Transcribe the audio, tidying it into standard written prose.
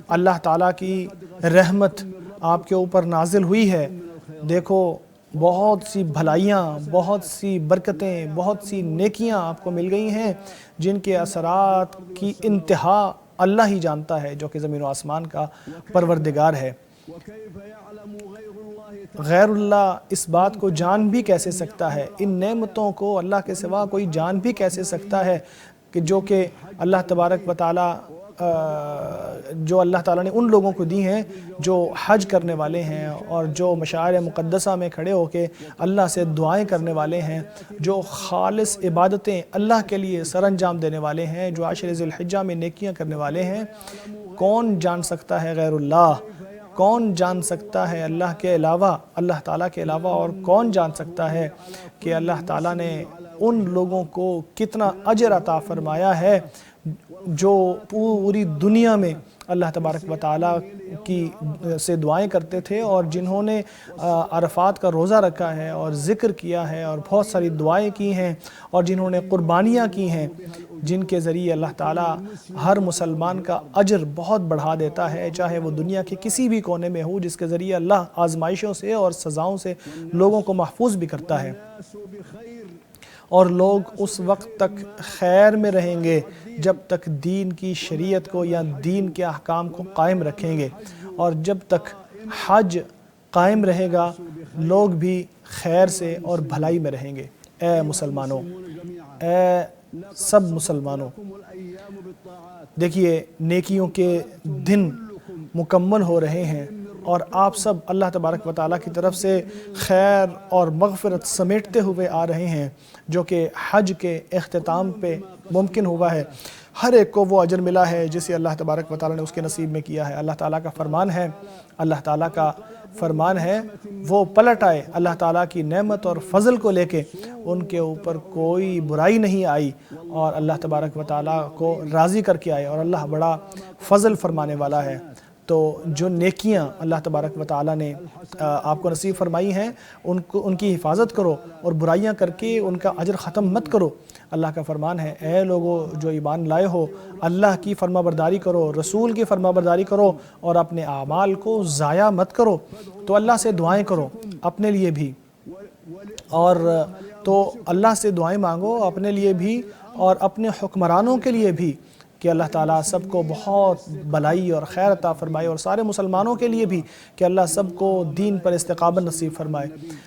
اللہ تعالیٰ کی رحمت آپ کے اوپر نازل ہوئی ہے، دیکھو بہت سی بھلائیاں، بہت سی برکتیں، بہت سی نیکیاں آپ کو مل گئی ہیں جن کے اثرات کی انتہا اللہ ہی جانتا ہے جو کہ زمین و آسمان کا پروردگار ہے۔ غیر اللہ اس بات کو جان بھی کیسے سکتا ہے، ان نعمتوں کو اللہ کے سوا کوئی جان بھی کیسے سکتا ہے کہ جو کہ اللہ تبارک و تعالیٰ جو اللہ تعالیٰ نے ان لوگوں کو دی ہیں جو حج کرنے والے ہیں، اور جو مشاعر مقدسہ میں کھڑے ہو کے اللہ سے دعائیں کرنے والے ہیں، جو خالص عبادتیں اللہ کے لیے سر انجام دینے والے ہیں، جو عشر ذی الحجہ میں نیکیاں کرنے والے ہیں۔ کون جان سکتا ہے غیر اللہ؟ کون جان سکتا ہے اللہ کے علاوہ، اللہ تعالیٰ کے علاوہ؟ اور کون جان سکتا ہے کہ اللہ تعالیٰ نے ان لوگوں کو کتنا اجر عطا فرمایا ہے جو پوری دنیا میں اللہ تبارک و تعالیٰ کی سے دعائیں کرتے تھے، اور جنہوں نے عرفات کا روزہ رکھا ہے اور ذکر کیا ہے اور بہت ساری دعائیں کی ہیں، اور جنہوں نے قربانیاں کی ہیں، جن کے ذریعے اللہ تعالیٰ ہر مسلمان کا اجر بہت بڑھا دیتا ہے، چاہے وہ دنیا کے کسی بھی کونے میں ہو، جس کے ذریعے اللہ آزمائشوں سے اور سزاؤں سے لوگوں کو محفوظ بھی کرتا ہے۔ اور لوگ اس وقت تک خیر میں رہیں گے جب تک دین کی شریعت کو یا دین کے احکام کو قائم رکھیں گے، اور جب تک حج قائم رہے گا لوگ بھی خیر سے اور بھلائی میں رہیں گے۔ اے مسلمانوں، اے سب مسلمانوں، دیکھیے نیکیوں کے دن مکمل ہو رہے ہیں، اور آپ سب اللہ تبارک و تعالیٰ کی طرف سے خیر اور مغفرت سمیٹتے ہوئے آ رہے ہیں جو کہ حج کے اختتام پہ ممکن ہوا ہے۔ ہر ایک کو وہ اجر ملا ہے جسے اللہ تبارک و تعالیٰ نے اس کے نصیب میں کیا ہے۔ اللہ تعالیٰ کا فرمان ہے وہ پلٹ آئے اللہ تعالیٰ کی نعمت اور فضل کو لے کے، ان کے اوپر کوئی برائی نہیں آئی، اور اللہ تبارک و تعالیٰ کو راضی کر کے آئے، اور اللہ بڑا فضل فرمانے والا ہے۔ تو جو نیکیاں اللہ تبارک و تعالیٰ نے آپ کو نصیب فرمائی ہیں ان کی حفاظت کرو، اور برائیاں کر کے ان کا اجر ختم مت کرو۔ اللہ کا فرمان ہے اے لوگو جو ایمان لائے ہو، اللہ کی فرما برداری کرو، رسول کی فرما برداری کرو، اور اپنے اعمال کو ضائع مت کرو۔ تو اللہ سے دعائیں کرو اپنے لیے بھی، اور تو اللہ سے دعائیں مانگو اپنے لیے بھی اور اپنے حکمرانوں کے لیے بھی کہ اللہ تعالیٰ سب کو بہت بھلائی اور خیر عطا فرمائے، اور سارے مسلمانوں کے لیے بھی کہ اللہ سب کو دین پر استقامت نصیب فرمائے۔